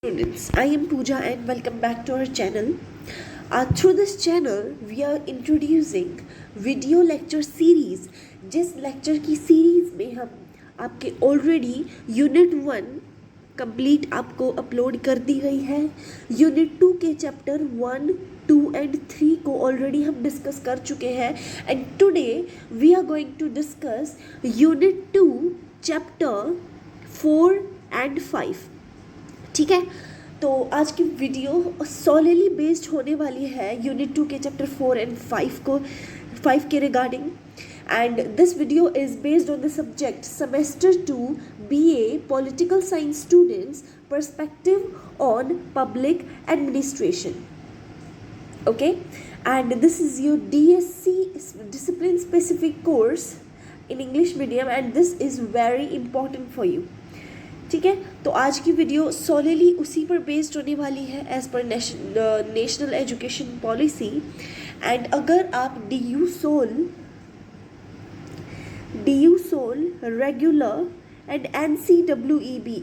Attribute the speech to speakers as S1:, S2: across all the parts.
S1: Students, I am Pooja and welcome back to our channel. Through this channel, we are introducing video lecture series. जिस lecture की series में हम आपके already unit 1 complete आपको upload कर दी गई है। यूनिट 2 के चैप्टर 1, 2 एंड 3 को ऑलरेडी हम डिस्कस कर चुके हैं and today we are going to discuss unit 2 chapter 4 and 5। ठीक है, तो आज की वीडियो सॉलिडली बेस्ड होने वाली है यूनिट 2 के चैप्टर 4 एंड 5 के regarding and this video is based on the subject semester 2 BA political science students perspective on public administration. Okay, and this is your DSC discipline specific course in English medium and this is very important for you। ठीक है, तो आज की video solidly उसी पर based होने वाली है as per national education policy. And अगर आप DU SOL regular and NCWEB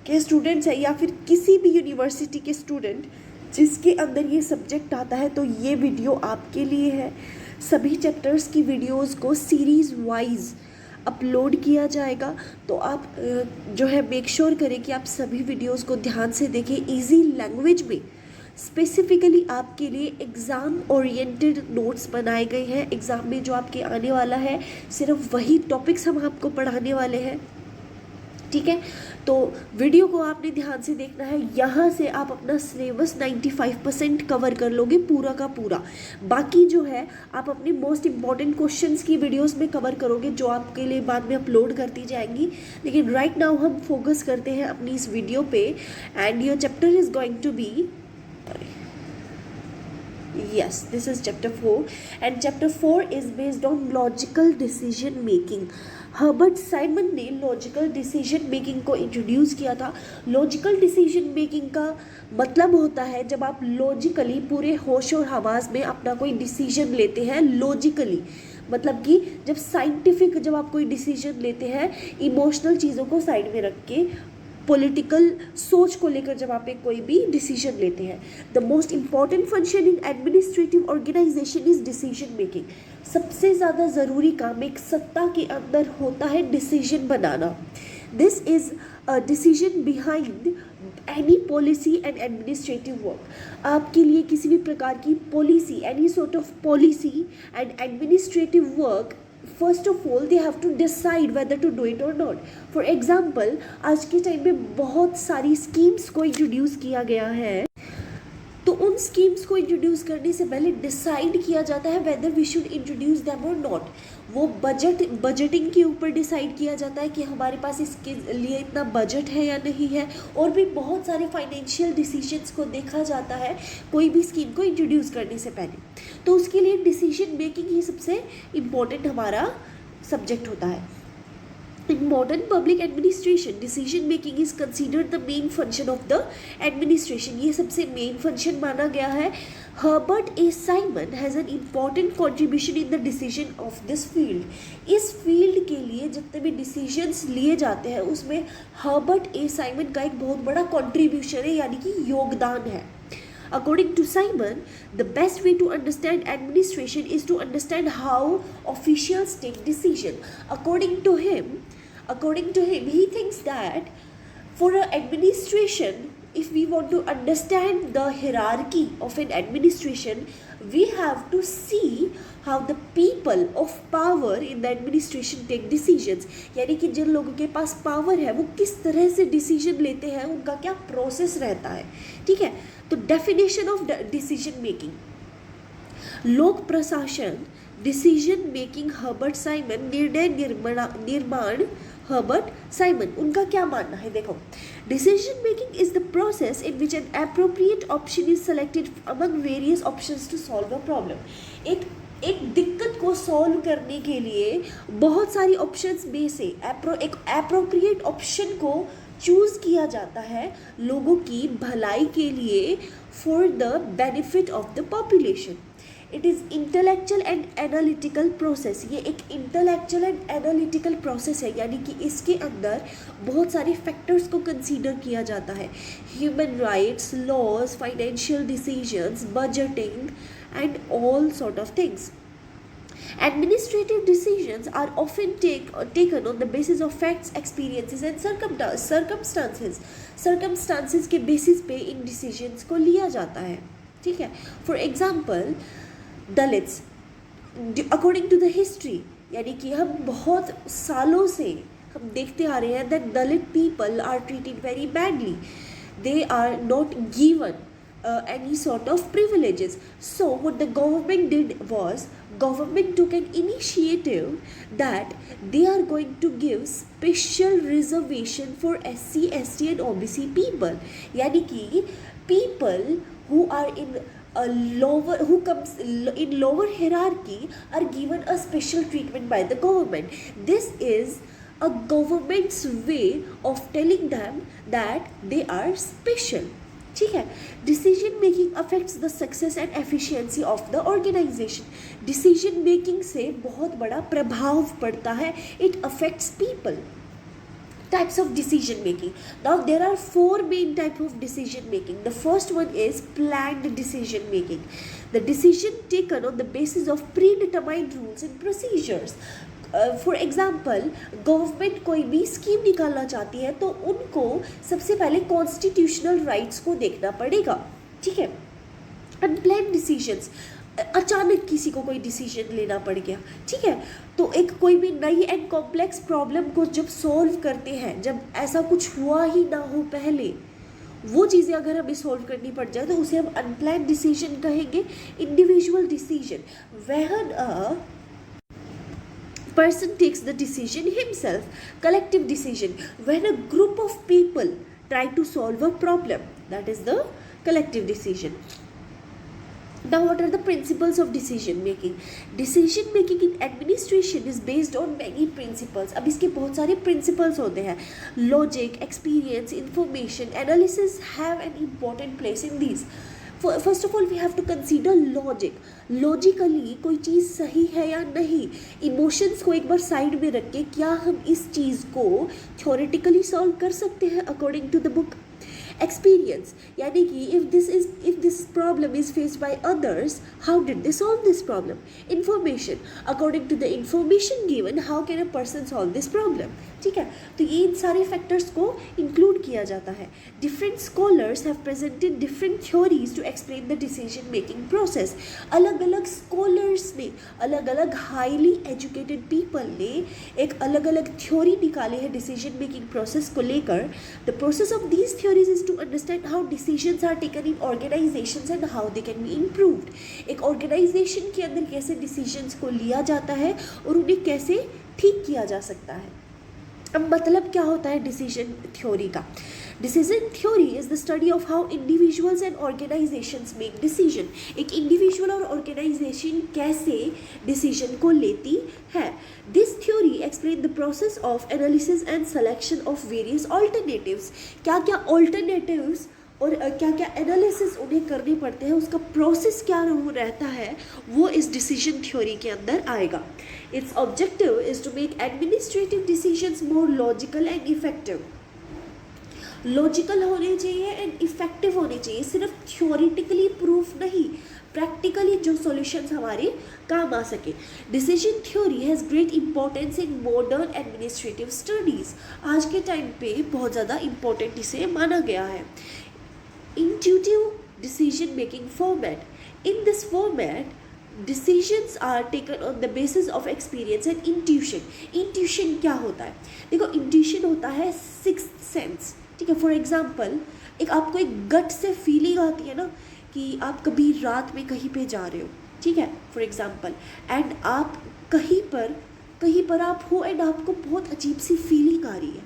S1: के स्टूडेंट्स हैं या फिर किसी भी यूनिवर्सिटी के स्टूडेंट जिसके अंदर ये सब्जेक्ट आता है, तो ये वीडियो आपके लिए है। सभी चैप्टर्स की वीडियोस को सीरीज़ वाइज अपलोड किया जाएगा, तो आप जो है मेक श्योर करें कि आप सभी वीडियोस को ध्यान से देखें। इजी लैंग्वेज में स्पेसिफिकली आपके लिए एग्ज़ाम ओरिएंटेड नोट्स बनाए गए हैं। एग्ज़ाम में जो आपके आने वाला है सिर्फ वही टॉपिक्स हम आपको पढ़ाने वाले हैं। ठीक है, तो वीडियो को आपने ध्यान से देखना है। यहाँ से आप अपना सिलेबस 95% कवर कर लोगे पूरा का पूरा। बाकी जो है आप अपने मोस्ट इम्पॉर्टेंट क्वेश्चंस की वीडियोस में कवर करोगे जो आपके लिए बाद में अपलोड करती जाएंगी। लेकिन राइट नाउ हम फोकस करते हैं अपनी इस वीडियो पे and your chapter is going to be yes, this is chapter 4 and chapter 4 is based on logical decision making। Herbert Simon ने लॉजिकल डिसीजन मेकिंग को इंट्रोड्यूस किया था। लॉजिकल डिसीजन मेकिंग का मतलब होता है जब आप लॉजिकली पूरे होश और हवास में अपना कोई डिसीजन लेते हैं। लॉजिकली मतलब कि जब आप कोई डिसीजन लेते हैं, इमोशनल चीज़ों को साइड में रख के पॉलिटिकल सोच को लेकर जब आप एक कोई भी डिसीजन लेते हैं। The most important function in administrative organization is decision making. सबसे ज़्यादा ज़रूरी काम एक सत्ता के अंदर होता है डिसीजन बनाना। This is a decision behind any policy and administrative work. आपके लिए किसी भी प्रकार की policy, any sort of policy and administrative work, first of all they have to decide whether to do it और नॉट। फॉर एग्जाम्पल, आज के time में बहुत सारी स्कीम्स को इंट्रोड्यूस किया गया है, तो उन स्कीम्स को इंट्रोड्यूस करने से पहले डिसाइड किया जाता है whether we should introduce them और नॉट। वो बजटिंग के ऊपर डिसाइड किया जाता है कि हमारे पास इसके लिए इतना बजट है या नहीं है, और भी बहुत सारे फाइनेंशियल डिसीजंस को देखा जाता है कोई भी स्कीम को इंट्रोड्यूस करने से पहले। तो उसके लिए डिसीजन मेकिंग ही सबसे इम्पोर्टेंट हमारा सब्जेक्ट होता है। In modern public administration, decision making is considered the main function of the administration। ये सबसे मेन फंक्शन माना गया है। Herbert A. Simon has an important contribution in the decision of this field। इस field के लिए जितने भी डिसीजंस लिए जाते हैं उसमें हर्बर्ट ए साइमन का एक बहुत बड़ा कॉन्ट्रीब्यूशन है, यानी कि योगदान है। According to Simon, the best way to understand administration is to understand how officials take decision। According to him, he thinks that for an administration, if we want to understand the hierarchy of an administration, we have to see how the people of power in the administration take decisions। यानी कि जिन लोगों के पास power है वो किस तरह से decision लेते हैं, उनका क्या प्रोसेस रहता है। ठीक है, तो डेफिनेशन ऑफ डिसीजन मेकिंग, लोक प्रशासन, डिसीजन मेकिंग हर्बर्ट साइमन, निर्णय निर्माण हर्बर्ट साइमन, उनका क्या मानना है। देखो, decision making is the process in which an appropriate option is selected among various options to solve a problem. एक दिक्कत को सॉल्व करने के लिए बहुत सारी ऑप्शंस में से एक एप्रोप्रिएट ऑप्शन को चूज़ किया जाता है लोगों की भलाई के लिए, for the benefit of the population. It is intellectual and analytical process. ये एक इंटेलेक्चुअल एंड एनालिटिकल प्रोसेस है, यानी कि इसके अंदर बहुत सारे फैक्टर्स को कंसीडर किया जाता है, human rights, laws, financial decisions, budgeting and all sort of things. Administrative decisions are often taken on the basis of facts, experiences and circumstances. Circumstances के basis पे इन decisions को लिया जाता है, ठीक है. For example, Dalits, according to the history, यानी कि हम बहुत सालों से हम देखते आ रहे हैं that Dalit people are treated very badly. They are not given any sort of privileges. So what the government did was, government took an initiative that they are going to give special reservation for SC, ST and OBC people. यानी कि people who are in a lower, who comes in lower hierarchy are given a special treatment by the government. This is a government's way of telling them that they are special. ठीक है. Decision making affects the success and efficiency of the organization. Decision making से बहुत बड़ा प्रभाव पड़ता है. It affects people. Types of decision making. Now there are 4 main types of decision making. The first one is planned decision making. The decision taken on the basis of predetermined rules and procedures. For example, government कोई भी scheme निकालना चाहती है तो उनको सबसे पहले constitutional rights को देखना पड़ेगा, ठीक है. अनप्लान्ड डिसीजंस, अचानक किसी को कोई डिसीजन लेना पड़ गया, ठीक है, तो एक कोई भी नई एंड कॉम्प्लेक्स प्रॉब्लम को जब सॉल्व करते हैं, जब ऐसा कुछ हुआ ही ना हो पहले, वो चीज़ें अगर हमें सॉल्व करनी पड़ जाए तो उसे हम अनप्लान्ड डिसीजन कहेंगे. Individual decision, when a person takes the decision himself. Collective decision, when a group of people try to solve a problem, that is the collective decision. Now what are the principles of decision making? Decision making in administration is based on many principles. अब इसके बहुत सारे principles होते हैं. Logic, experience, information, analysis have an important place in these. First of all we have to consider logic. Logically कोई चीज़ सही है या नहीं. इमोशंस को एक बार साइड में रख के क्या हम इस चीज़ को थ्योरेटिकली सॉल्व कर सकते हैं according to the book. Experience, यानी कि if this problem is faced by others, how did they solve this problem. Information, according to the information given, how can a person solve this problem. ठीक है, तो ये इन सारे factors को include किया जाता है. Different scholars have presented different theories to explain the decision making process. अलग अलग स्कॉलर्स ने, अलग अलग हाईली एजुकेटेड पीपल ने एक अलग अलग थ्योरी निकाले हैं डिसीजन मेकिंग प्रोसेस को लेकर. The process of these theories is to understand how decisions are taken in organizations and how they can be improved. एक ऑर्गेनाइजेशन के अंदर कैसे डिसीजंस को लिया जाता है और उन्हें कैसे ठीक किया जा सकता है. अब मतलब क्या होता है डिसीजन थ्योरी का. Decision theory is the study of how individuals and organisations make decision. एक इंडिविजुअल और ऑर्गेनाइजेशन कैसे डिसीजन को लेती है. This theory explain the process of analysis and selection of various alternatives. क्या क्या ऑल्टरनेटिव्स और क्या क्या एनालिसिस उन्हें करने पड़ते हैं, उसका प्रोसेस क्या रहता है, वो इस डिसीजन थ्योरी के अंदर आएगा. Its objective is to make administrative decisions more logical and effective. Logical होने चाहिए एंड इफेक्टिव होने चाहिए. सिर्फ थ्योरेटिकली प्रूफ नहीं, प्रैक्टिकली जो सॉल्यूशंस हमारे काम आ सके. Decision theory has great importance in modern administrative studies. आज के टाइम पे बहुत ज़्यादा इम्पोर्टेंट इसे माना गया है. Intuitive decision making format. In this format, decisions are taken on the basis of experience and intuition. Intuition क्या होता है? देखो, intuition होता है sixth sense, ठीक है. फॉर एग्जाम्पल, एक आपको एक गट से फीलिंग आती है ना कि आप कभी रात में कहीं पे जा रहे हो, ठीक है, फॉर एग्जाम्पल, एंड आप कहीं पर आप हो एंड आपको बहुत अजीब सी फीलिंग आ रही है,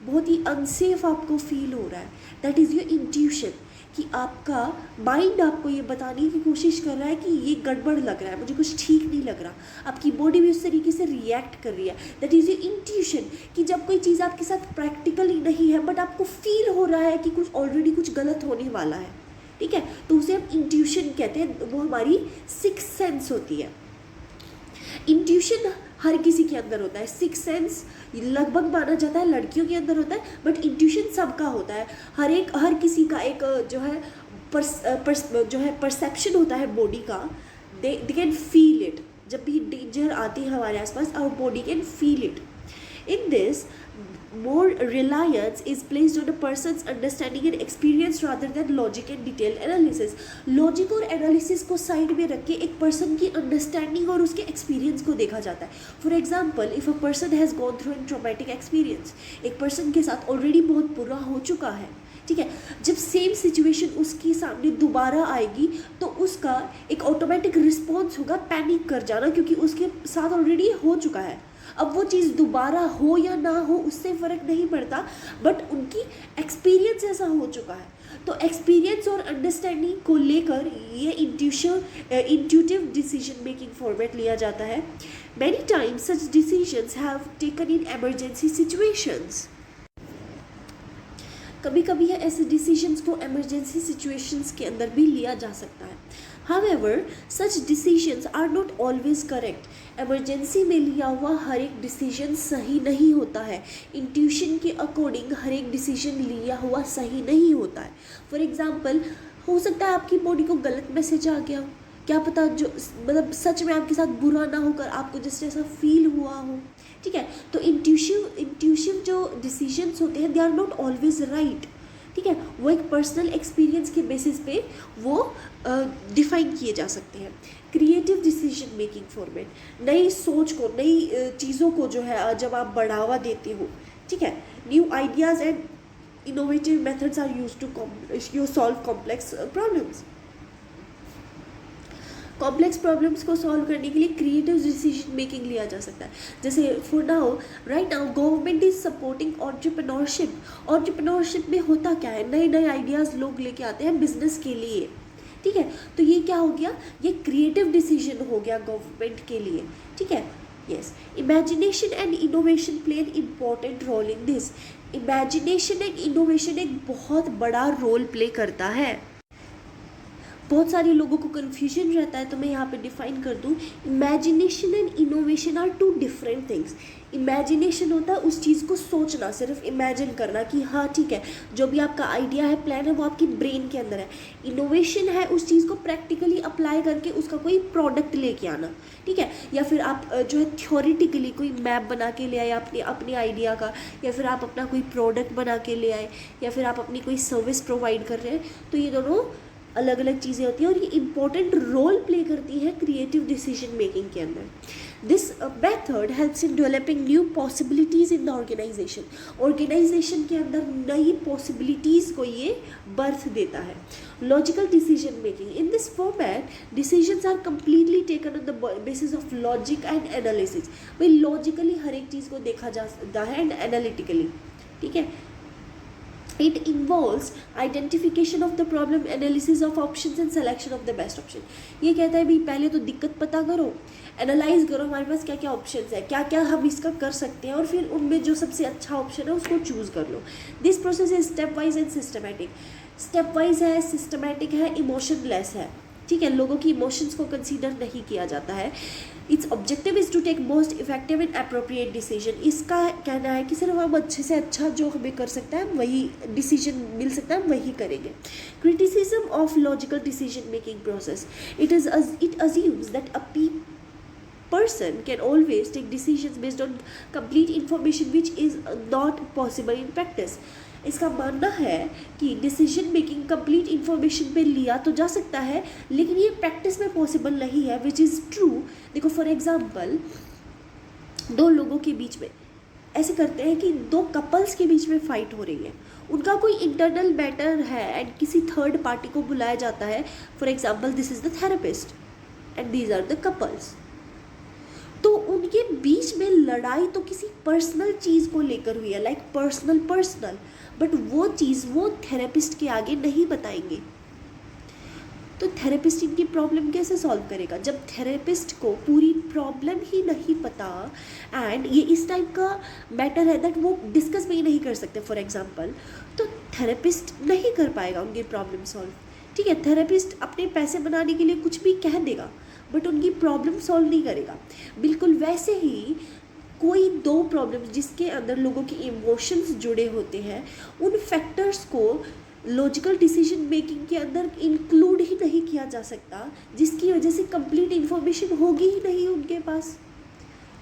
S1: बहुत ही अनसेफ आपको फील हो रहा है. दैट इज़ योर इंट्यूशन, कि आपका माइंड आपको ये बताने की कोशिश कर रहा है कि ये गड़बड़ लग रहा है, मुझे कुछ ठीक नहीं लग रहा. आपकी बॉडी भी उस तरीके से रिएक्ट कर रही है. दैट इज़ योर इंट्यूशन, कि जब कोई चीज़ आपके साथ प्रैक्टिकली नहीं है बट आपको फील हो रहा है कि कुछ ऑलरेडी कुछ गलत होने वाला है, ठीक है, तो उसे हम इंट्यूशन कहते हैं, वो हमारी सिक्स सेंस होती है। इंट्यूशन हर किसी के अंदर होता है, सिक्स सेंस लगभग माना जाता है लड़कियों के अंदर होता है, बट इंट्यूशन सबका होता है। हर किसी का एक जो है परसेप्शन होता है बॉडी का, दे कैन फील इट। जब भी डेंजर आती है हमारे आसपास, our body can feel it. In this more reliance is placed on a person's understanding and experience rather than logic and detailed analysis। logic और analysis को side में रख के एक person की understanding और उसके experience को देखा जाता है। for example, if a person has gone through a traumatic experience, एक person के साथ already बहुत बुरा हो चुका है, ठीक है, जब सेम सिचुएशन उसके सामने दोबारा आएगी तो उसका एक ऑटोमेटिक रिस्पॉन्स होगा पैनिक कर जाना, क्योंकि उसके साथ ऑलरेडी हो चुका है। अब वो चीज़ दोबारा हो या ना हो उससे फ़र्क नहीं पड़ता, बट उनकी एक्सपीरियंस ऐसा हो चुका है। तो एक्सपीरियंस और अंडरस्टैंडिंग को लेकर ये इंट्यूटिव डिसीजन मेकिंग फॉर्मेट लिया जाता है। Many times such decisions have taken in emergency situations. कभी कभी ऐसे डिसीजंस को इमरजेंसी सिचुएशंस के अंदर भी लिया जा सकता है। However, such decisions are not always correct। Emergency में लिया हुआ हर एक डिसीजन सही नहीं होता है। इंट्यूशन के अकॉर्डिंग हर एक डिसीजन लिया हुआ सही नहीं होता है। फॉर एग्जाम्पल, हो सकता है आपकी बॉडी को गलत मैसेज आ गया हो, क्या पता जो मतलब सच में आपके साथ बुरा ना होकर आपको जैसे ऐसा फील हुआ हो, ठीक है। तो इंट्यूशिव जो डिसीजंस होते हैं, they are not always right, ठीक है। वो एक पर्सनल एक्सपीरियंस के बेसिस पे वो डिफाइन किए जा सकते हैं। क्रिएटिव डिसीजन मेकिंग फॉर्मेट, नई सोच को, नई चीज़ों को जो है जब आप बढ़ावा देते हो, ठीक है, new ideas and innovative methods are used to solve complex problems. Complex problems को सॉल्व करने के लिए क्रिएटिव डिसीजन मेकिंग लिया जा सकता है। जैसे right now government is supporting entrepreneurship में होता क्या है, नए नए आइडियाज़ लोग लेके आते हैं बिजनेस के लिए, ठीक है। तो ये क्या हो गया, ये क्रिएटिव डिसीजन हो गया गवर्नमेंट के लिए, ठीक है। Yes, imagination and innovation play an important role in this. Imagination and innovation एक बहुत बड़ा रोल प्ले करता है। बहुत सारे लोगों को कन्फ्यूजन रहता है, तो मैं यहाँ पे डिफाइन कर दूँ। Imagination and innovation are two different things. Imagination होता है उस चीज़ को सोचना, सिर्फ इमेजिन करना कि हाँ ठीक है, जो भी आपका आइडिया है, प्लान है, वो आपकी ब्रेन के अंदर है। इनोवेशन है उस चीज़ को प्रैक्टिकली अप्लाई करके उसका कोई प्रोडक्ट लेके आना, ठीक है। या फिर आप जो है थ्योरेटिकली कोई मैप बना के ले आए अपने आइडिया का, या फिर आप अपना कोई प्रोडक्ट बना के ले आए, या फिर आप अपनी कोई सर्विस प्रोवाइड कर रहे हैं। तो ये दोनों अलग अलग चीज़ें होती हैं और ये इंपॉर्टेंट रोल प्ले करती है क्रिएटिव डिसीजन मेकिंग के अंदर। This method helps in developing new possibilities in the organization के अंदर नई पॉसिबिलिटीज़ को ये बर्थ देता है। Logical decision making, in this format decisions are completely taken on the basis of logic and analysis. भाई लॉजिकली हर एक चीज़ को देखा जाता है एंड एनालिटिकली, ठीक है। It involves identification of the problem, analysis of options and selection of the best option। ये कहता है भाई पहले तो दिक्कत पता करो, एनालाइज करो हमारे पास क्या क्या ऑप्शंस है, क्या क्या हम इसका कर सकते हैं, और फिर उनमें जो सबसे अच्छा ऑप्शन है उसको चूज़ कर लो। This process is step wise and systematic. Step wise है, सिस्टमैटिक है, इमोशनलेस है, ठीक है। लोगों की इमोशंस को कंसीडर नहीं किया जाता है। Its objective is to take most effective and appropriate decision. इसका कहना है कि सिर्फ हम अच्छे से अच्छा जो हमें कर सकता है वही डिसीजन मिल सकता है, वही करेंगे। Criticism of logical decision making process, it assumes that a person can always take decisions based on complete information which is not possible in practice। इसका मानना है कि डिसीजन मेकिंग कंप्लीट इन्फॉर्मेशन पे लिया तो जा सकता है, लेकिन ये प्रैक्टिस में पॉसिबल नहीं है, विच इज़ ट्रू। देखो फॉर एग्जांपल, दो लोगों के बीच में ऐसे करते हैं कि दो कपल्स के बीच में फाइट हो रही है, उनका कोई इंटरनल मैटर है एंड किसी थर्ड पार्टी को बुलाया जाता है। For example, this is the therapist and these are the couples. तो उनके बीच में लड़ाई तो किसी पर्सनल चीज़ को लेकर हुई है, लाइक पर्सनल, बट वो चीज़ वो थेरेपिस्ट के आगे नहीं बताएंगे। तो थेरेपिस्ट इनकी प्रॉब्लम कैसे सॉल्व करेगा जब थेरेपिस्ट को पूरी प्रॉब्लम ही नहीं पता, एंड ये इस टाइप का मैटर है दैट वो डिस्कस भी नहीं कर सकते फॉर एग्जांपल, तो थेरेपिस्ट नहीं कर पाएगा उनकी प्रॉब्लम सॉल्व, ठीक है, थेरेपिस्ट अपने पैसे बनाने के लिए कुछ भी कह देगा बट उनकी प्रॉब्लम सॉल्व नहीं करेगा। बिल्कुल वैसे ही कोई दो प्रॉब्लम्स जिसके अंदर लोगों के इमोशंस जुड़े होते हैं, उन फैक्टर्स को लॉजिकल डिसीजन मेकिंग के अंदर इंक्लूड ही नहीं किया जा सकता, जिसकी वजह से कंप्लीट इन्फॉर्मेशन होगी ही नहीं उनके पास।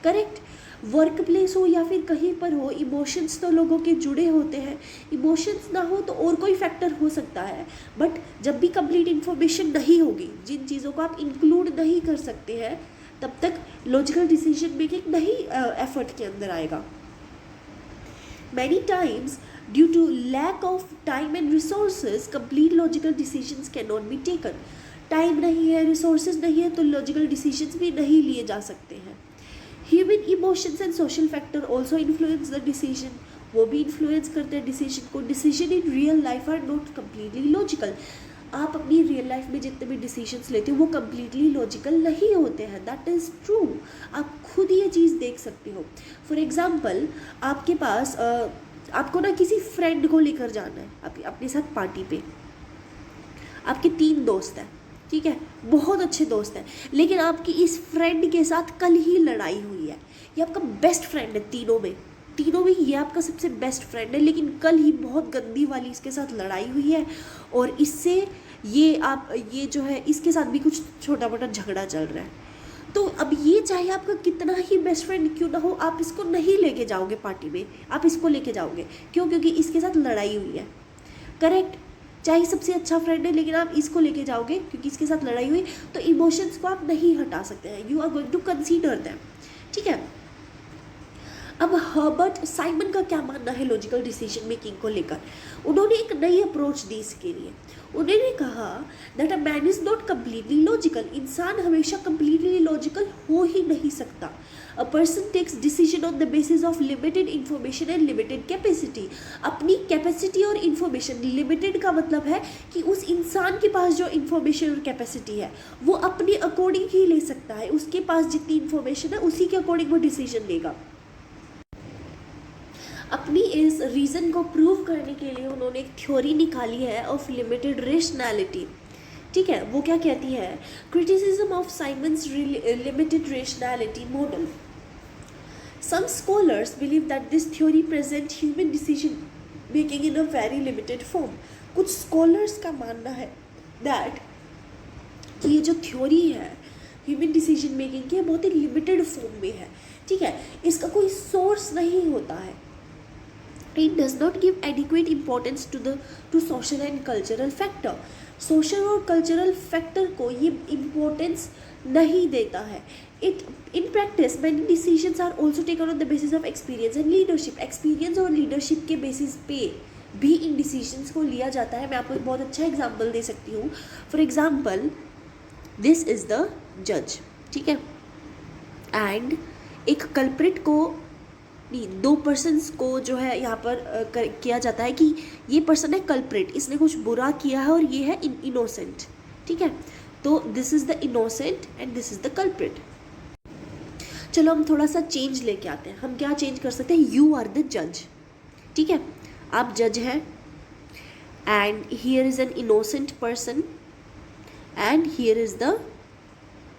S1: करेक्ट। वर्क प्लेस हो या फिर कहीं पर हो, इमोशंस तो लोगों के जुड़े होते हैं। इमोशंस ना हो तो और कोई फैक्टर हो सकता है, बट जब भी कंप्लीट इन्फॉर्मेशन नहीं होगी, जिन चीज़ों को आप इंक्लूड नहीं कर सकते हैं, तब तक लॉजिकल डिसीजन मेकिंग नहीं एफर्ट के अंदर आएगा। Many times due to lack of time and resources complete logical decisions can not be taken. Time नहीं है, रिसोर्सेज नहीं है, तो लॉजिकल डिसीजंस भी नहीं लिए जा सकते हैं। Human emotions and social factor also influence the decision, वो भी इन्फ्लुएंस करते हैं डिसीजन को। Decision in real life are not completely logical. आप अपनी रियल लाइफ में जितने भी डिसीजंस लेते हो वो कम्प्लीटली लॉजिकल नहीं होते हैं, दैट इज़ ट्रू। आप खुद ये चीज़ देख सकते हो। फॉर एग्जाम्पल, आपके पास आपको ना किसी फ्रेंड को लेकर जाना है अपने साथ पार्टी पे। आपके 3 दोस्त हैं, ठीक है, बहुत अच्छे दोस्त हैं, लेकिन आपकी इस फ्रेंड के साथ कल ही लड़ाई हुई है। ये आपका बेस्ट फ्रेंड है, तीनों में ये आपका सबसे बेस्ट फ्रेंड है, लेकिन कल ही बहुत गंदी वाली इसके साथ लड़ाई हुई है और इससे ये जो है इसके साथ भी कुछ छोटा मोटा झगड़ा चल रहा है। तो अब ये चाहे आपका कितना ही बेस्ट फ्रेंड क्यों ना हो, आप इसको नहीं लेके जाओगे पार्टी में, आप इसको लेके जाओगे। क्यों? क्योंकि इसके साथ लड़ाई हुई है। करेक्ट। चाहे सबसे अच्छा फ्रेंड है, लेकिन आप इसको लेके जाओगे क्योंकि इसके साथ लड़ाई हुई, तो इमोशंस को आप नहीं हटा सकते हैं। You are going to consider them, ठीक है। अब हर्बर्ट साइमन का क्या मानना है लॉजिकल डिसीजन मेकिंग को लेकर? उन्होंने एक नई अप्रोच दी इसके लिए। उन्होंने कहा that a man is not completely logical. इंसान हमेशा कम्प्लीटली लॉजिकल हो ही नहीं सकता। A person takes decision on the basis of limited information and limited capacity. अपनी कैपेसिटी और इन्फॉर्मेशन, लिमिटेड का मतलब है कि उस इंसान के पास जो इन्फॉर्मेशन और कैपेसिटी है वो अपने अकॉर्डिंग ही ले सकता है। उसके पास जितनी इन्फॉर्मेशन है उसी के अकॉर्डिंग वो डिसीजन लेगा। अपनी इस रीज़न को प्रूव करने के लिए उन्होंने एक थ्योरी निकाली है ऑफ लिमिटेड रेशनैलिटी, ठीक है। वो क्या कहती है? Criticism of Simon's limited rationality model. Some scholars believe that this theory present human decision making in a very limited form. कुछ स्कॉलर्स का मानना है दैट कि ये जो थ्योरी है ह्यूमन डिसीजन मेकिंग की, बहुत ही लिमिटेड फॉर्म में है, ठीक है। इसका कोई सोर्स नहीं होता है। It does not give adequate importance to social and cultural factor. Social और कल्चरल फैक्टर को ये इम्पोर्टेंस नहीं देता है। In practice many decisions are also taken on the basis of experience and leadership. Experience और लीडरशिप के basis पे भी इन डिसीजंस को लिया जाता है। मैं आपको एक बहुत अच्छा एग्जाम्पल दे सकती हूँ। For example, this is the जज, ठीक है, एंड एक कल्प्रिट को, दो पर्सन्स को जो है यहाँ पर किया जाता है कि ये पर्सन है कल्प्रिट, इसने कुछ बुरा किया है और ये है इनोसेंट, ठीक है। तो this is the innocent and this is the culprit. चलो हम थोड़ा सा चेंज लेके आते हैं। हम क्या चेंज कर सकते हैं? यू आर द जज, ठीक है, आप जज हैं and here is an innocent person and here is the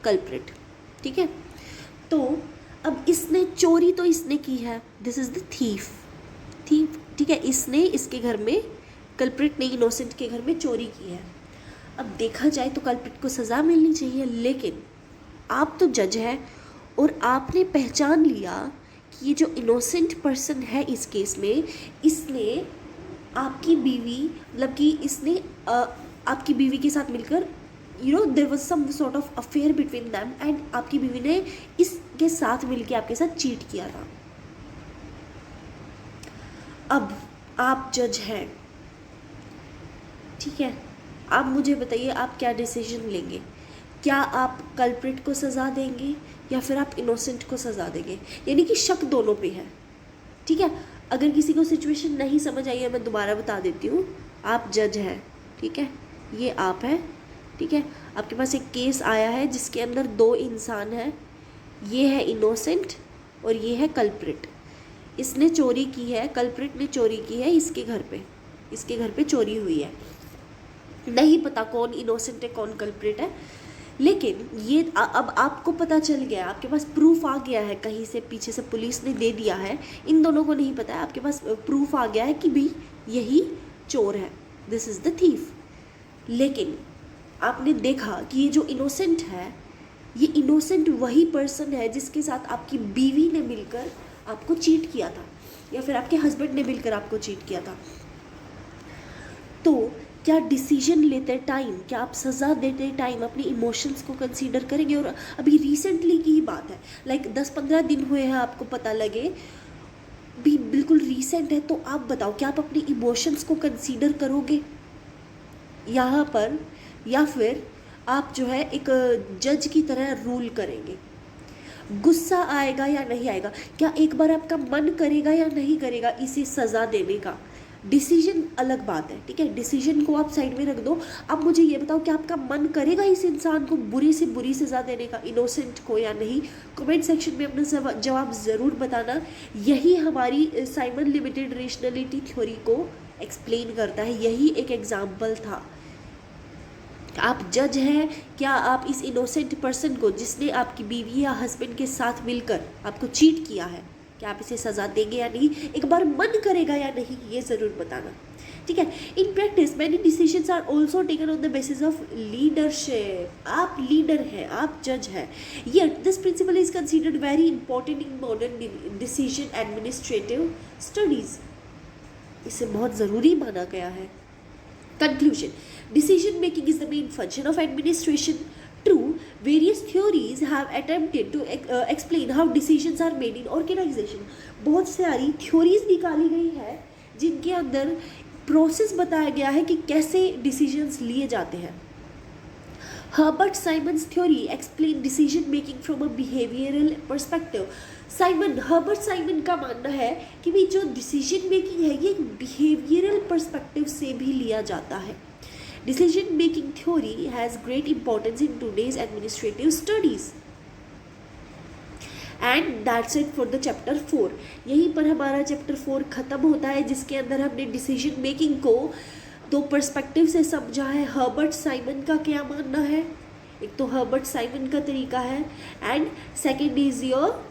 S1: culprit, ठीक है। तो अब इसने चोरी तो इसने की है, दिस इज़ द थीफ, ठीक है, इसने इसके घर में, कल्प्रिट ने इनोसेंट के घर में चोरी की है। अब देखा जाए तो कल्प्रिट को सज़ा मिलनी चाहिए, लेकिन आप तो जज है और आपने पहचान लिया कि ये जो इनोसेंट पर्सन है इस केस में, इसने आपकी बीवी, मतलब कि इसने आपकी बीवी के साथ मिलकर, there was some sort of affair between them and आपकी बीवी ने इसके साथ मिलके आपके साथ चीट किया था। अब आप जज हैं, ठीक है, आप मुझे बताइए आप क्या डिसीजन लेंगे? क्या आप कल्प्रिट को सज़ा देंगे या फिर आप इनोसेंट को सज़ा देंगे? यानी कि शक दोनों पे है, ठीक है। अगर किसी को सिचुएशन नहीं समझ आई है, मैं दोबारा बता देती हूँ। आप जज हैं, ठीक है, ये आप है, ठीक है, आपके पास एक केस आया है जिसके अंदर 2 इंसान हैं, ये है इनोसेंट और ये है कल्प्रिट। इसने चोरी की है, कल्प्रिट ने चोरी की है इसके घर पे चोरी हुई है। नहीं पता कौन इनोसेंट है कौन कल्प्रिट है, लेकिन ये अब आपको पता चल गया, आपके पास प्रूफ आ गया है, कहीं से पीछे से पुलिस ने दे दिया है, इन दोनों को नहीं पता है, आपके पास प्रूफ आ गया है कि भाई यही चोर है, दिस इज़ द थीफ। लेकिन आपने देखा कि ये जो इनोसेंट है, ये इनोसेंट वही पर्सन है जिसके साथ आपकी बीवी ने मिलकर आपको चीट किया था, या फिर आपके हस्बैंड ने मिलकर आपको चीट किया था। तो क्या डिसीजन लेते टाइम, क्या आप सज़ा देते टाइम अपने इमोशंस को कंसीडर करेंगे? और अभी रिसेंटली की ही बात है, लाइक 10-15 दिन हुए हैं, आपको पता लगे भी बिल्कुल रीसेंट है, तो आप बताओ क्या आप अपने इमोशंस को कंसीडर करोगे यहाँ पर, या फिर आप जो है एक जज की तरह रूल करेंगे? गुस्सा आएगा या नहीं आएगा? क्या एक बार आपका मन करेगा या नहीं करेगा इसे सज़ा देने का? डिसीजन अलग बात है, ठीक है, डिसीजन को आप साइड में रख दो। अब मुझे ये बताओ कि आपका मन करेगा इस इंसान को बुरी से बुरी सज़ा देने का, इनोसेंट को, या नहीं? कमेंट सेक्शन में अपना जवाब ज़रूर बताना। यही हमारी साइमन लिमिटेड रेशनलिटी थ्योरी को एक्सप्लेन करता है, यही एक एग्जाम्पल था। आप जज हैं, क्या आप इस इनोसेंट पर्सन को जिसने आपकी बीवी या हस्बैंड के साथ मिलकर आपको चीट किया है, क्या आप इसे सज़ा देंगे या नहीं? एक बार मन करेगा या नहीं, ये ज़रूर बताना, ठीक है। In practice many decisions are also taken on the basis of leadership. आप लीडर हैं, आप जज हैं, yet this principle is considered very important in modern decision administrative studies. इसे बहुत ज़रूरी माना गया है। Conclusion: decision making is the main function of administration. True, various theories have attempted to explain how decisions are made in organization. बहुत सारी theories निकाली गई है जिनके अंदर प्रोसेस बताया गया है कि कैसे डिसीजंस लिए जाते हैं। Herbert Simon's theory explain decision making from a behavioral perspective. Herbert Simon का मानना है कि भी जो डिसीजन मेकिंग है ये एक बिहेवियरल पर्सपेक्टिव से भी लिया जाता है। Decision making theory has great importance in today's administrative studies. And that's it for the chapter 4। यहीं पर हमारा चैप्टर 4 ख़त्म होता है, जिसके अंदर हमने डिसीजन मेकिंग को दो पर्सपेक्टिव से समझा है। हर्बर्ट साइमन का क्या मानना है, एक तो हर्बर्ट साइमन का तरीका है, एंड सेकेंड इज योर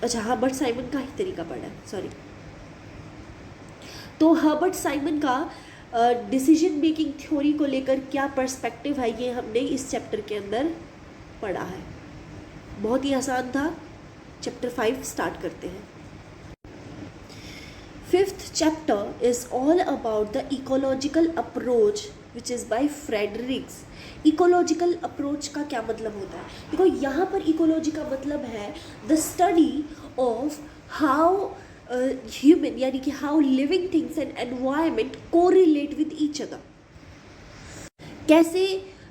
S1: अच्छा हर्बर्ट साइमन का ही तरीका पढ़ा है, सॉरी। तो हर्बर्ट साइमन का डिसीजन मेकिंग थ्योरी को लेकर क्या पर्सपेक्टिव है, ये हमने इस चैप्टर के अंदर पढ़ा है। बहुत ही आसान था। चैप्टर 5 स्टार्ट करते हैं। 5th chapter is all about the ecological approach which is by Fredericks. Ecological approach का क्या मतलब होता है? देखो यहाँ पर इकोलॉजी का मतलब है the study of how human, यानी कि how living things and environment correlate with each other. कैसे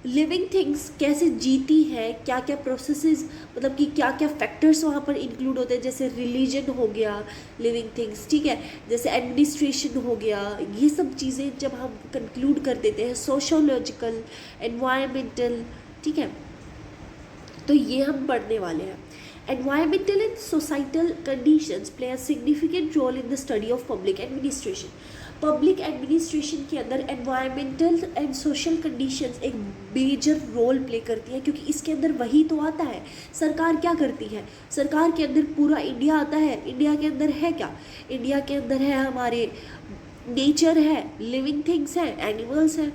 S1: लिविंग थिंग्स कैसे जीती है, क्या क्या प्रोसेसेस, मतलब कि क्या क्या फैक्टर्स वहाँ पर इंक्लूड होते हैं, जैसे रिलीजन हो गया लिविंग थिंग्स, ठीक है, जैसे एडमिनिस्ट्रेशन हो गया, ये सब चीज़ें जब हम कंक्लूड कर देते हैं, सोशोलॉजिकल, एनवायरमेंटल, ठीक है, तो ये हम पढ़ने वाले हैं। Environmental and societal conditions play a significant role in the study of public administration. Public administration के अंदर एनवायरमेंटल एंड सोशल कंडीशंस एक मेजर रोल प्ले करती है, क्योंकि इसके अंदर वही तो आता है। सरकार क्या करती है? सरकार के अंदर पूरा इंडिया आता है। इंडिया के अंदर है क्या? इंडिया के अंदर है हमारे नेचर है, लिविंग थिंग्स है, एनिमल्स हैं,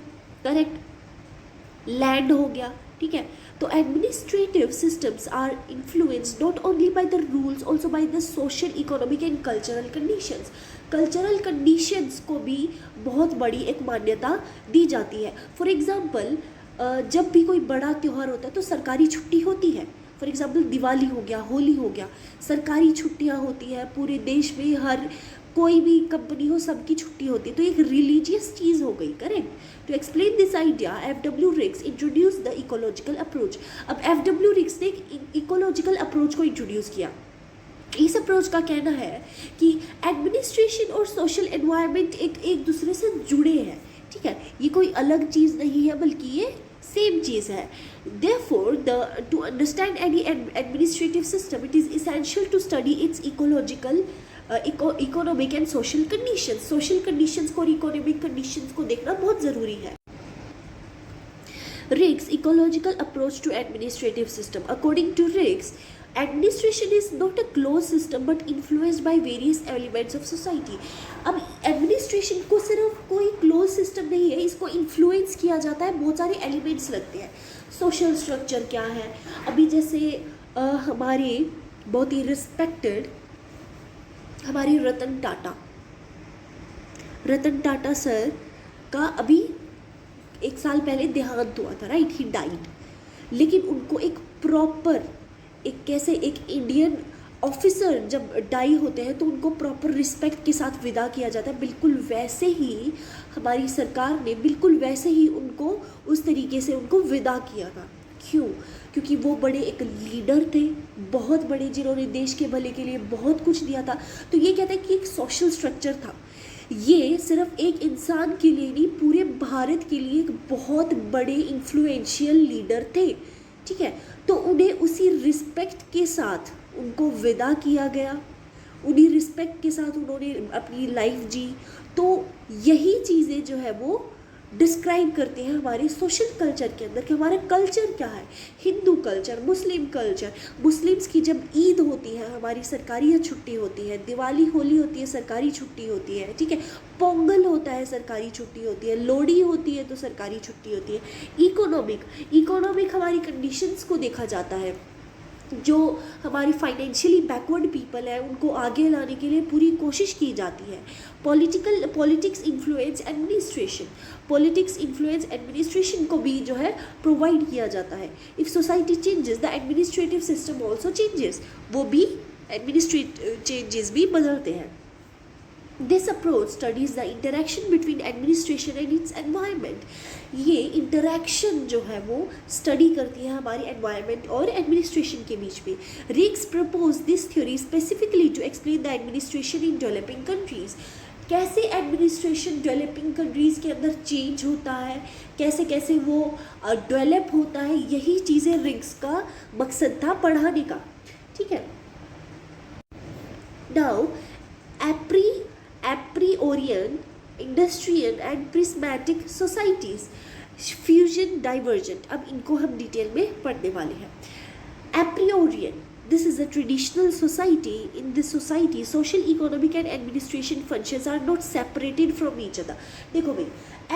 S1: करेक्ट, लैंड हो गया, ठीक है। तो administrative systems are influenced not only by the rules, also by the social, economic and cultural conditions. Cultural conditions को भी बहुत बड़ी एक मान्यता दी जाती है। फॉर एग्जांपल, जब भी कोई बड़ा त्यौहार होता है तो सरकारी छुट्टी होती है। फॉर एग्जांपल दिवाली हो गया, होली हो गया, सरकारी छुट्टियां होती हैं पूरे देश में, हर कोई भी कंपनी हो सबकी छुट्टी होती है, तो एक रिलीजियस चीज़ हो गई, correct. To explain this idea F.W. Riggs introduce the ecological approach. अब F.W. रिक्स ने एक इकोलॉजिकल अप्रोच को इंट्रोड्यूस किया। इस अप्रोच का कहना है कि एडमिनिस्ट्रेशन और सोशल एनवायरनमेंट एक दूसरे से जुड़े हैं, ठीक है, ये कोई अलग चीज़ नहीं है बल्कि ये सेम चीज़ है। Therefore, to understand any administrative system, it is essential to study its ecological economic and social conditions को और इकोनॉमिक कंडीशंस को देखना बहुत ज़रूरी है. Riggs ecological approach to administrative system. According to Riggs, administration is not a closed system but influenced by various elements of society. अब administration को सिर्फ कोई क्लोज सिस्टम नहीं है, इसको इन्फ्लुएंस किया जाता है, बहुत सारे एलिमेंट्स लगते हैं. सोशल स्ट्रक्चर क्या है, अभी जैसे हमारे बहुत ही रिस्पेक्टेड हमारे रतन टाटा सर का अभी 1 साल पहले देहांत हुआ था, राइट, ही डाइड. लेकिन उनको एक प्रॉपर एक इंडियन ऑफिसर जब डाई होते हैं तो उनको प्रॉपर रिस्पेक्ट के साथ विदा किया जाता है. बिल्कुल वैसे ही हमारी सरकार ने बिल्कुल वैसे ही उनको उस तरीके से उनको विदा किया था. क्यों? क्योंकि वो बड़े एक लीडर थे, बहुत बड़े, जिन्होंने देश के भले के लिए बहुत कुछ दिया था. तो ये कहते हैं कि एक सोशल स्ट्रक्चर था. ये सिर्फ एक इंसान के लिए नहीं, पूरे भारत के लिए एक बहुत बड़े इन्फ्लुएंशियल लीडर थे. ठीक है, तो उन्हें उसी रिस्पेक्ट के साथ उनको विदा किया गया, उन्हीं रिस्पेक्ट के साथ उन्होंने अपनी लाइफ जी. तो यही चीज़ें जो है वो डिस्क्राइब करते हैं हमारे सोशल कल्चर के अंदर कि हमारा कल्चर क्या है. Hindu culture, Muslim culture. Muslims की जब ईद होती है हमारी सरकारी छुट्टी होती है, दिवाली होली होती है सरकारी छुट्टी होती है. ठीक है, पोंगल होता है सरकारी छुट्टी होती है, लोहड़ी होती है तो सरकारी छुट्टी होती है. इकोनॉमिक हमारी कंडीशंस को देखा जाता है. जो हमारी फाइनेंशियली बैकवर्ड पीपल है उनको आगे लाने के लिए पूरी कोशिश की जाती है. पॉलिटिक्स इन्फ्लुएंस एडमिनिस्ट्रेशन को भी जो है प्रोवाइड किया जाता है. If society changes the administrative system also changes, वो भी एडमिनिस्ट्रेटिव चेंजेस भी बदलते हैं. This approach studies the interaction between administration and its environment. ये इंटरेक्शन जो है वो स्टडी करती है हमारी एनवायरनमेंट और एडमिनिस्ट्रेशन के बीच में. Riggs propose this theory specifically to explain the administration in developing countries. कैसे एडमिनिस्ट्रेशन डेवलपिंग कंट्रीज़ के अंदर चेंज होता है, कैसे कैसे वो डेवलप होता है, यही चीज़ें रिग्स का मकसद था पढ़ाने का. ठीक है, now Apriorian, Industrial and Prismatic societies, Fusion, Divergent. अब इनको हम डिटेल में पढ़ने वाले हैं. Apriorian, this is a traditional society. In this society, social, economic and administration functions are not separated from each other. देखो भाई,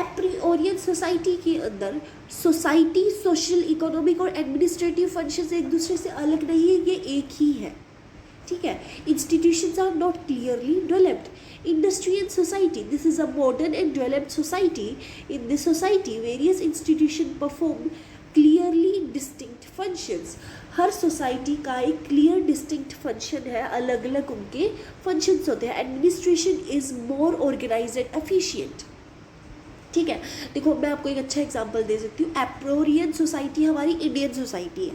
S1: एप्रियोरियन सोसाइटी के अंदर सोसाइटी, सोशल, इकोनॉमिक और एडमिनिस्ट्रेटिव फंक्शंस एक दूसरे से अलग नहीं है, ये एक ही है. ठीक है, institutions are not clearly developed. Industrial society, this is a modern and developed society. In this society, various institutions perform clearly distinct functions. Her society का एक क्लियर डिस्टिंक्ट फंक्शन है, अलग अलग उनके फंक्शंस होते हैं. Administration is more organized and efficient. ठीक है, देखो मैं आपको एक अच्छा एग्जांपल दे सकती हूँ. एप्रोरियन सोसाइटी हमारी इंडियन सोसाइटी है.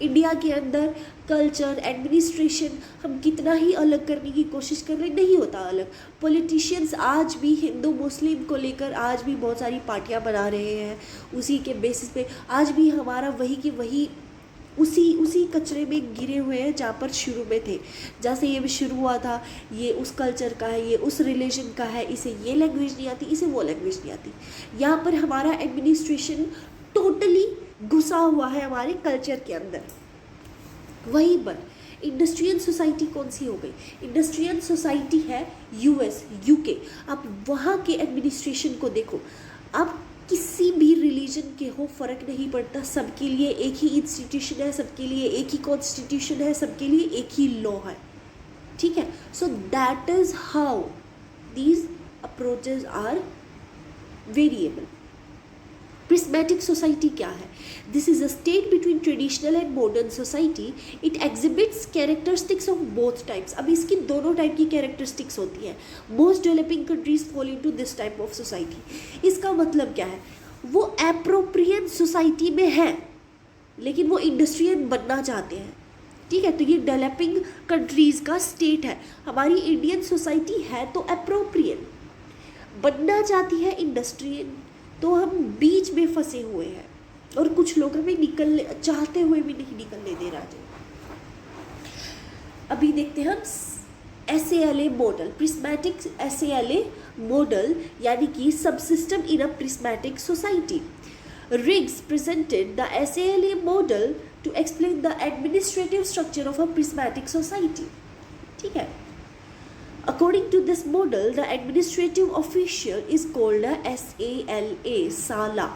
S1: इंडिया के अंदर कल्चर, एडमिनिस्ट्रेशन हम कितना ही अलग करने की कोशिश कर रहे, नहीं होता अलग. पॉलिटिशियंस आज भी हिंदू मुस्लिम को लेकर आज भी बहुत सारी पार्टियां बना रहे हैं. उसी के बेसिस पे आज भी हमारा वही के वही उसी कचरे में गिरे हुए हैं जहाँ पर शुरू में थे. जहाँ से ये शुरू हुआ था, ये उस कल्चर का है, ये उस रिलीजन का है, इसे ये लैंग्वेज नहीं आती, इसे वो लैंग्वेज नहीं आती. यहाँ पर हमारा एडमिनिस्ट्रेशन टोटली घुसा हुआ है हमारे कल्चर के अंदर. वहीं पर इंडस्ट्रियल सोसाइटी कौन सी हो गई? इंडस्ट्रियल सोसाइटी है यूएस, यूके. आप वहाँ के एडमिनिस्ट्रेशन को देखो, आप किसी भी रिलीजन के हो फ़र्क नहीं पड़ता, सबके लिए एक ही इंस्टीट्यूशन है, सबके लिए एक ही कॉन्स्टिट्यूशन है, सबके लिए एक ही लॉ है. ठीक है, so that is how these approaches are variable. Prismatic society क्या है? This is a state between traditional and modern society. It exhibits characteristics of both types. अब इसकी दोनों टाइप की कैरेक्टरिस्टिक्स होती है. Most developing countries fall into this type of society. इसका मतलब क्या है? वो एप्रोप्रिएट सोसाइटी में है लेकिन वो इंडस्ट्रियल बनना चाहते हैं. ठीक है, तो ये डेवलपिंग कंट्रीज़ का स्टेट है. हमारी इंडियन सोसाइटी है तो एप्रोप्रिएट, बनना चाहती है इंडस्ट्रियल. तो हम बीच में फंसे हुए हैं और कुछ लोग हमें निकलने चाहते हुए भी नहीं निकलने दे रहे. अभी देखते हैं हम SALA model, prismatic SALA model, यानी कि subsystem in a prismatic society. Riggs presented the SALA model to explain the administrative structure of a prismatic society. ठीक है. According to this model, the administrative official is called a SALA, SALA.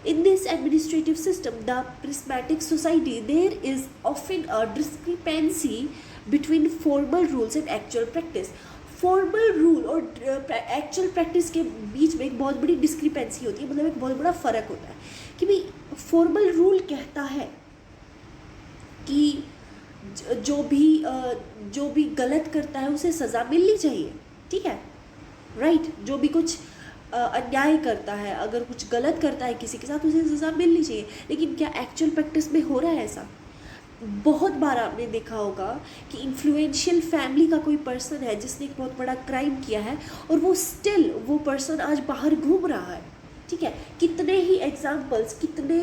S1: In this administrative system, the prismatic society, there is often a discrepancy between formal rules and actual practice. Formal rule और actual practice के बीच में एक बहुत बड़ी discrepancy होती है, मतलब एक बहुत बड़ा फ़र्क होता है कि भाई फॉर्मल रूल कहता है कि जो भी गलत करता है उसे सज़ा मिलनी चाहिए, ठीक है, राइट, जो भी कुछ अन्याय करता है, अगर कुछ गलत करता है किसी के साथ, उसे सज़ा मिलनी चाहिए. लेकिन क्या एक्चुअल प्रैक्टिस में हो रहा है ऐसा? बहुत बार आपने देखा होगा कि इन्फ्लुएंशियल फैमिली का कोई पर्सन है जिसने एक बहुत बड़ा क्राइम किया है और वो पर्सन आज बाहर घूम रहा है, ठीक है. कितने ही एग्जाम्पल्स, कितने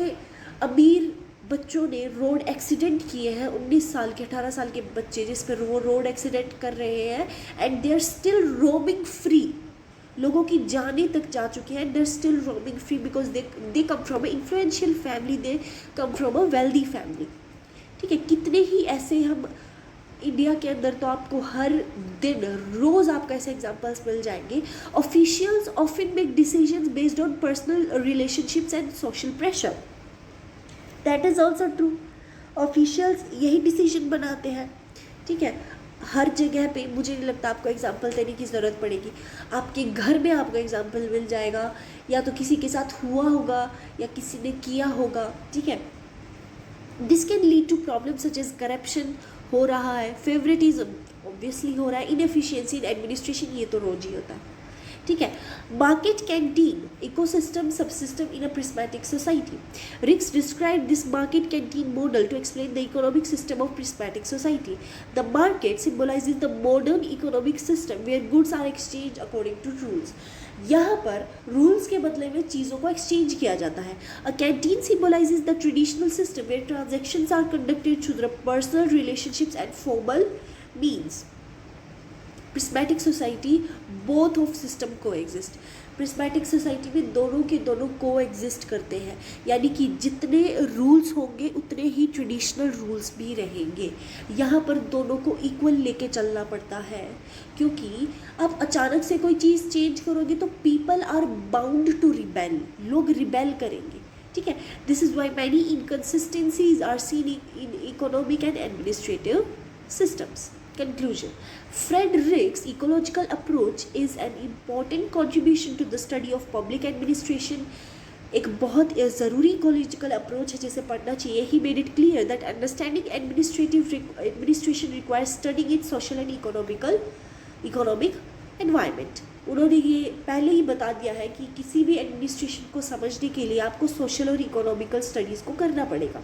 S1: अमीर बच्चों ने रोड एक्सीडेंट किए हैं, 19 साल के 18 साल के बच्चे जिस पर वो रोड एक्सीडेंट कर रहे हैं, and they are still roaming free. लोगों की जानें तक जा चुकी हैं, they are still roaming free because they come from a influential family, they come from a wealthy family, ठीक है. कितने ही ऐसे हम इंडिया के अंदर तो आपको हर दिन रोज़ आपको ऐसे एग्जांपल्स मिल जाएंगे. Officials often make decisions based on personal relationships and social pressure. That is also true. Officials यही डिसीजन बनाते हैं, ठीक है. हर जगह पे मुझे नहीं लगता आपको एग्जांपल देने की ज़रूरत पड़ेगी. आपके घर में आपको एग्जांपल मिल जाएगा, या तो किसी के साथ हुआ होगा या किसी ने किया होगा, ठीक है. This can lead to problem such as corruption हो रहा है, फेवरेटिज्म ऑब्वियसली हो रहा है, इनएफिशिएंसी इन एडमिनिस्ट्रेशन, ये तो रोज ही होता है, ठीक है. Market canteen ecosystem subsystem in a prismatic society. Riggs describe this market canteen model to explain the economic system of prismatic society. The market symbolizes the modern economic system where goods are exchange according to rules. यहाँ पर rules के बदले में चीज़ों को exchange किया जाता है. A canteen symbolizes the traditional system where transactions are conducted through the personal relationships and formal means. Prismatic society both of system coexist. Prismatic society में दोनों के दोनों को एग्जिस्ट करते हैं, यानी कि जितने रूल्स होंगे उतने ही ट्रेडिशनल रूल्स भी रहेंगे. यहाँ पर दोनों को इक्वल लेके चलना पड़ता है, क्योंकि आप अचानक से कोई चीज़ चेंज करोगे तो people are bound to rebel, लोग रिबेल करेंगे, ठीक है. This is why many inconsistencies are seen in economic and administrative systems. Conclusion. Fred Rick's ecological approach is an important contribution to the study of public administration. एक बहुत ज़रूरी ecological approach है जिसे पढ़ना चाहिए. He made it clear that understanding administration requires studying its social and economic environment. उन्होंने ये पहले ही बता दिया है कि किसी भी एडमिनिस्ट्रेशन को समझने के लिए आपको सोशल और इकोनॉमिकल स्टडीज़ को करना पड़ेगा.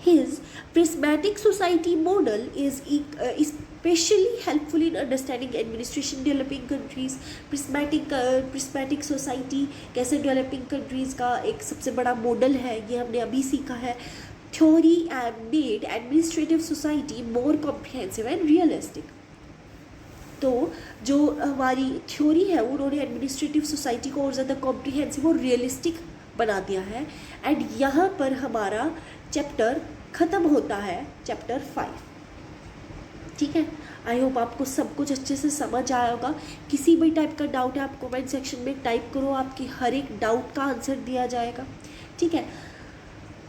S1: His prismatic society model is especially helpful in understanding administration developing countries. prismatic society कैसे developing countries का एक सबसे बड़ा मॉडल है, ये हमने अभी सीखा है. Theory made administrative society more comprehensive and realistic. तो जो हमारी थ्योरी है उन्होंने एडमिनिस्ट्रेटिव सोसाइटी को और ज़्यादा कॉम्प्रिहेंसिव और रियलिस्टिक बना दिया है. एंड यहाँ पर हमारा चैप्टर ख़त्म होता है, चैप्टर 5, ठीक है. आई होप आपको सब कुछ अच्छे से समझ आया होगा. किसी भी टाइप का डाउट है आप कमेंट सेक्शन में टाइप करो, आपकी हर एक डाउट का आंसर दिया जाएगा, ठीक है.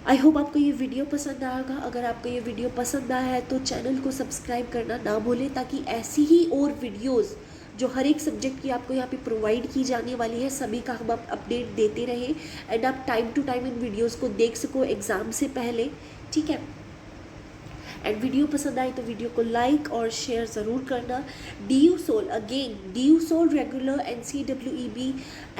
S1: आई होप आपको ये वीडियो पसंद आया होगा. अगर आपको ये वीडियो पसंद आया है तो चैनल को सब्सक्राइब करना ना भूलें, ताकि ऐसी ही और वीडियोज़ जो हर एक सब्जेक्ट की आपको यहाँ पे प्रोवाइड की जाने वाली है सभी का हम आप अपडेट देते रहें, एंड आप टाइम टू टाइम इन वीडियोस को देख सको एग्ज़ाम से पहले, ठीक है. एंड वीडियो पसंद आए तो वीडियो को लाइक और शेयर ज़रूर करना. DU-SOL regular NCEE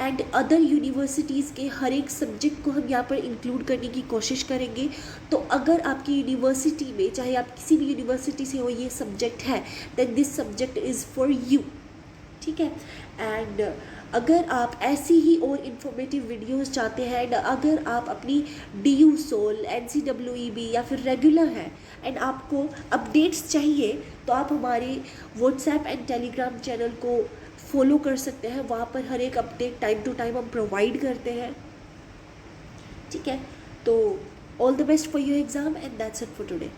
S1: and other universities के हर एक सब्जेक्ट को हम यहाँ पर इंक्लूड करने की कोशिश करेंगे. तो अगर आपकी यूनिवर्सिटी में, चाहे आप किसी भी यूनिवर्सिटी से हो, ये सब्जेक्ट है, then this subject is for you, ठीक है. एंड अगर आप ऐसी ही और इन्फॉर्मेटिव वीडियोस चाहते हैं एंड अगर आप अपनी DU सोल NCEEB या फिर रेगुलर है एंड आपको अपडेट्स चाहिए तो आप हमारे व्हाट्सएप एंड टेलीग्राम चैनल को फॉलो कर सकते हैं। वहाँ पर हर एक अपडेट टाइम टू टाइम हम प्रोवाइड करते हैं, ठीक है। तो all the best for your exam and that's it for today.